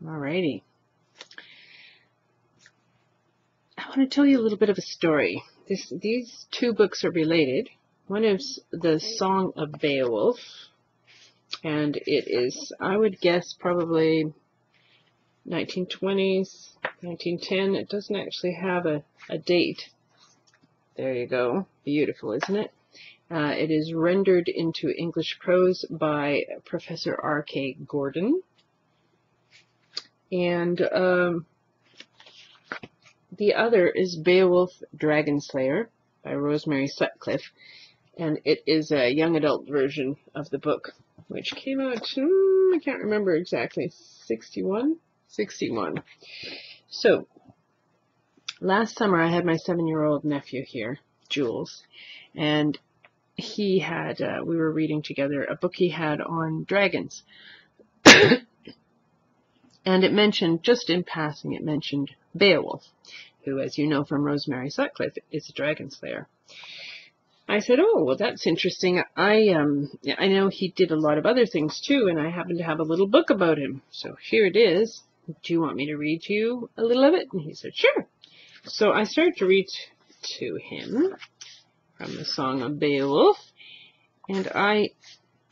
Alrighty. I want to tell you a little bit of a story. These two books are related. One is The Song of Beowulf, and it is, I would guess, probably 1920s, 1910. It doesn't actually have a date. There you go. Beautiful, isn't it? It is rendered into English prose by Professor R.K. Gordon. And the other is Beowulf Dragonslayer by Rosemary Sutcliff. And it is a young adult version of the book, which came out, I can't remember exactly, 61? 61. So, last summer I had my 7-year-old nephew here, Jules, and he had, we were reading together a book he had on dragons. And it mentioned, just in passing, it mentioned Beowulf, who, as you know from Rosemary Sutcliff, is a dragon slayer. I said, oh, well, that's interesting. I know he did a lot of other things too, and I happen to have a little book about him. So here it is. Do you want me to read to you a little of it? And he said, sure. So I started to read to him from the Song of Beowulf, and I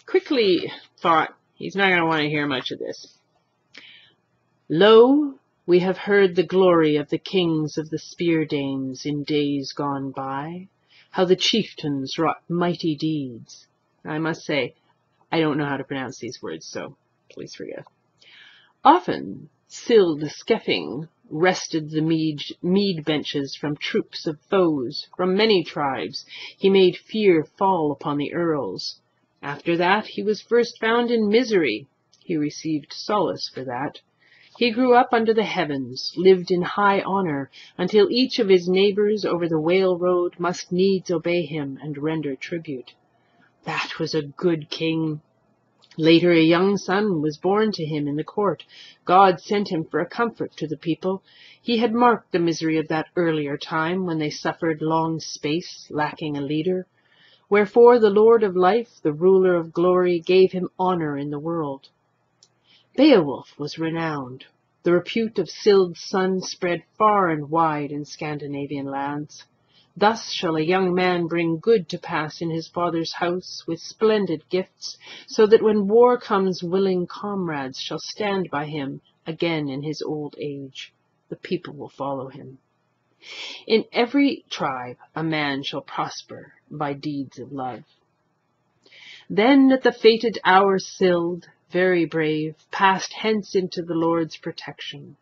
quickly thought, he's not going to want to hear much of this. Lo, we have heard the glory of the kings of the Spear-Danes in days gone by, how the chieftains wrought mighty deeds. I must say, I don't know how to pronounce these words, so please forgive. Often, Sild Skeffing wrested the mead benches from troops of foes, from many tribes. He made fear fall upon the earls. After that, he was first found in misery. He received solace for that. He grew up under the heavens, lived in high honor, until each of his neighbors over the Whale Road must needs obey him and render tribute. That was a good king. Later a young son was born to him in the court. God sent him for a comfort to the people. He had marked the misery of that earlier time when they suffered long space, lacking a leader. Wherefore the Lord of life, the ruler of glory, gave him honor in the world. Beowulf was renowned. The repute of Sild's son spread far and wide in Scandinavian lands. Thus shall a young man bring good to pass in his father's house with splendid gifts, so that when war comes willing comrades shall stand by him again in his old age. The people will follow him. In every tribe a man shall prosper by deeds of love. Then at the fated hour Sild, very brave, passed hence into the Lord's protection.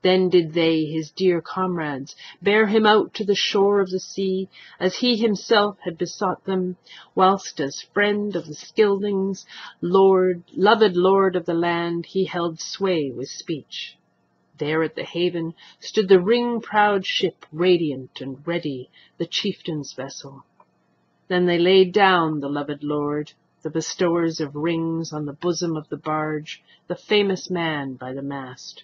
Then did they, his dear comrades, bear him out to the shore of the sea, as he himself had besought them, whilst as friend of the Scyldings, loved lord of the land, he held sway with speech. There at the haven stood the ring-proud ship, radiant and ready, the chieftain's vessel. Then they laid down the loved lord, the bestowers of rings on the bosom of the barge, the famous man by the mast.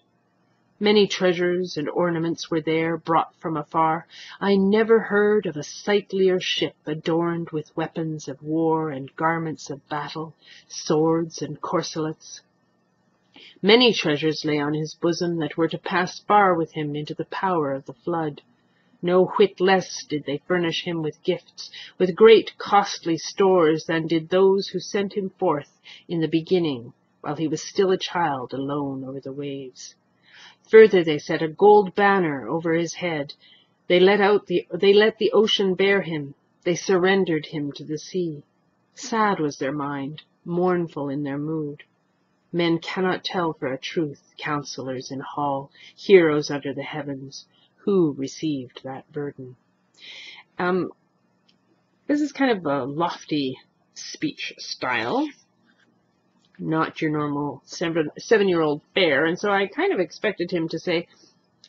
Many treasures and ornaments were there, brought from afar. I never heard of a sightlier ship adorned with weapons of war and garments of battle, swords and corselets. Many treasures lay on his bosom that were to pass far with him into the power of the flood. No whit less did they furnish him with gifts, with great costly stores, than did those who sent him forth in the beginning, while he was still a child alone over the waves. Further they set a gold banner over his head. They let the ocean bear him. They surrendered him to the sea. Sad was their mind, mournful in their mood. Men cannot tell for a truth, counselors in hall, heroes under the heavens, who received that burden. This is kind of a lofty speech style, not your normal 7-year-old fare, and so I kind of expected him to say,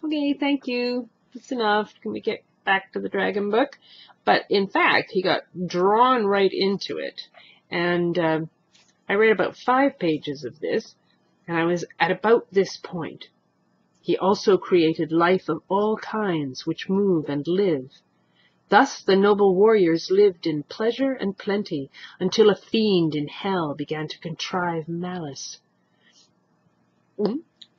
okay, thank you, that's enough, can we get back to the dragon book? But in fact, he got drawn right into it, and I read about 5 pages of this, and I was at about this point. He also created life of all kinds which move and live. Thus the noble warriors lived in pleasure and plenty, until a fiend in hell began to contrive malice.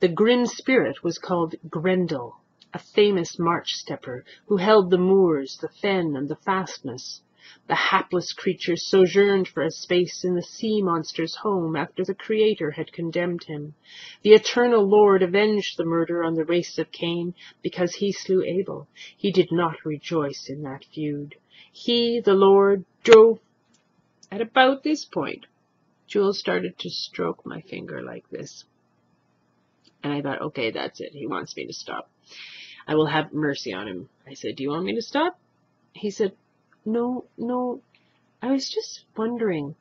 The grim spirit was called Grendel, a famous march-stepper who held the moors, the fen, and the fastness. The hapless creature sojourned for a space in the sea monster's home after the Creator had condemned him. The eternal Lord avenged the murder on the race of Cain because he slew Abel. He did not rejoice in that feud. He, the Lord, drove... At about this point, Jules started to stroke my finger like this. And I thought, okay, that's it. He wants me to stop. I will have mercy on him. I said, do you want me to stop? He said, no, I was just wondering,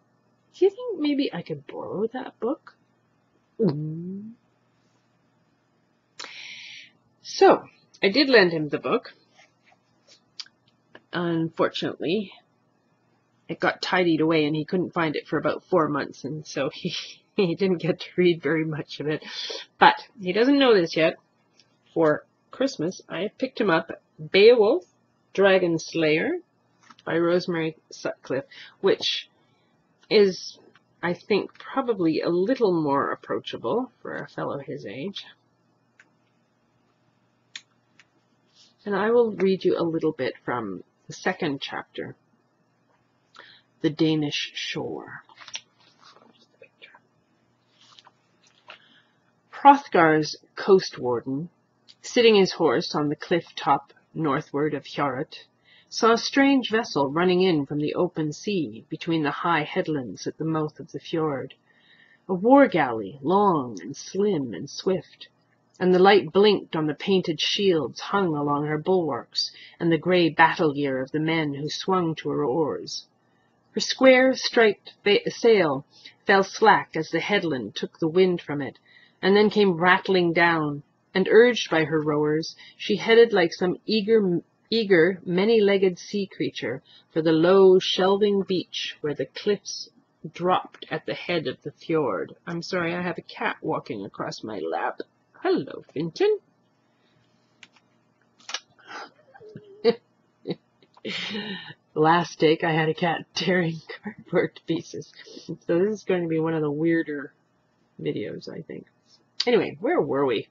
do you think maybe I could borrow that book? So, I did lend him the book. Unfortunately, it got tidied away and he couldn't find it for about 4 months, and so he didn't get to read very much of it. But he doesn't know this yet. For Christmas, I picked him up Beowulf, Dragon Slayer by Rosemary Sutcliff, which is, I think, probably a little more approachable for a fellow his age. And I will read you a little bit from the second chapter, The Danish Shore. Hrothgar's coast warden, sitting his horse on the cliff top northward of Hjarut, saw a strange vessel running in from the open sea between the high headlands at the mouth of the fjord. A war galley, long and slim and swift, and the light blinked on the painted shields hung along her bulwarks and the grey battle gear of the men who swung to her oars. Her square striped sail fell slack as the headland took the wind from it, and then came rattling down, and urged by her rowers, she headed like some eager, many-legged sea creature for the low, shelving beach where the cliffs dropped at the head of the fjord. I'm sorry, I have a cat walking across my lap. Hello, Finton. Last take, I had a cat tearing cardboard to pieces. So this is going to be one of the weirder videos, I think. Anyway, where were we?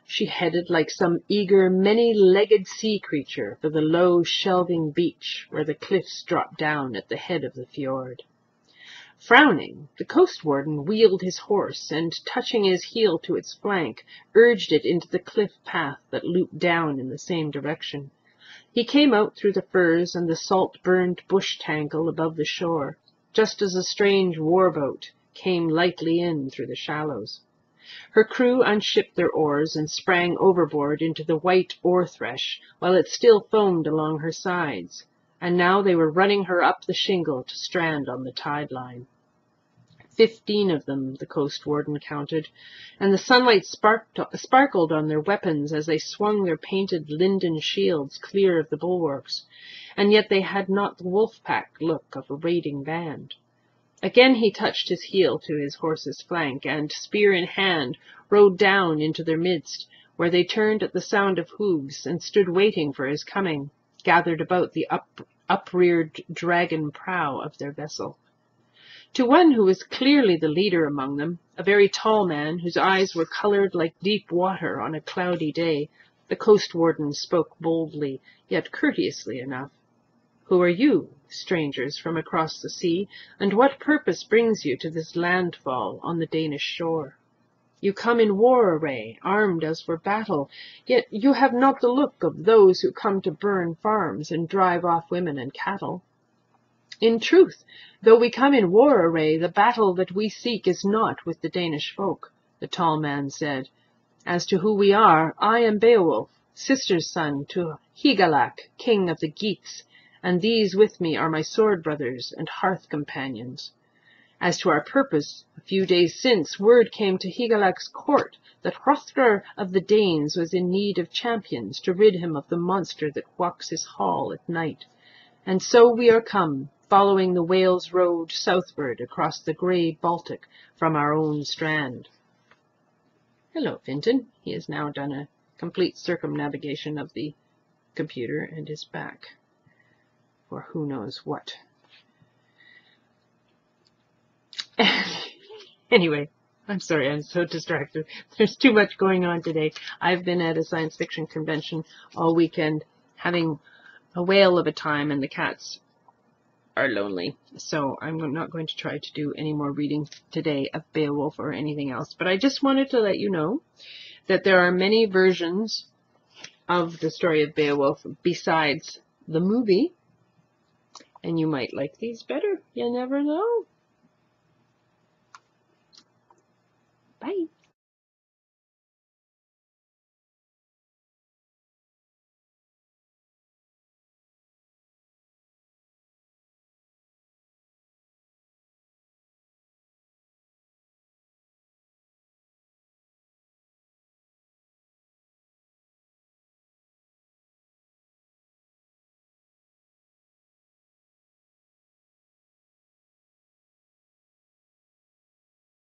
She headed like some eager, many-legged sea creature for the low, shelving beach where the cliffs dropped down at the head of the fjord. Frowning, the coast warden wheeled his horse and, touching his heel to its flank, urged it into the cliff path that looped down in the same direction. He came out through the firs and the salt-burned bush tangle above the shore, just as a strange war-boat came lightly in through the shallows. Her crew unshipped their oars and sprang overboard into the white oar-thresh while it still foamed along her sides, and now they were running her up the shingle to strand on the tide-line. 15 of them, the coast warden counted, and the sunlight sparkled on their weapons as they swung their painted linden shields clear of the bulwarks, and yet they had not the wolf-pack look of a raiding band. Again he touched his heel to his horse's flank, and, spear in hand, rode down into their midst, where they turned at the sound of hooves and stood waiting for his coming, gathered about the upreared dragon prow of their vessel. To one who was clearly the leader among them, a very tall man whose eyes were coloured like deep water on a cloudy day, the coast warden spoke boldly, yet courteously enough. "Who are you, strangers from across the sea, and what purpose brings you to this landfall on the Danish shore? You come in war array, armed as for battle, yet you have not the look of those who come to burn farms and drive off women and cattle. In truth, though we come in war array, the battle that we seek is not with the Danish folk," the tall man said. "As to who we are, I am Beowulf, sister's son to Hygelac, king of the Geats, and these with me are my sword brothers and hearth companions. As to our purpose, a few days since word came to Hygelac's court that Hrothgar of the Danes was in need of champions to rid him of the monster that walks his hall at night. And so we are come, following the Wales road southward across the grey Baltic from our own strand." Hello, Finton. He has now done a complete circumnavigation of the computer and is back for who knows what. Anyway, I'm sorry, I'm so distracted. There's too much going on today. I've been at a science fiction convention all weekend having a whale of a time, and the cats are lonely. So I'm not going to try to do any more reading today of Beowulf or anything else. But I just wanted to let you know that there are many versions of the story of Beowulf besides the movie. And you might like these better. You never know.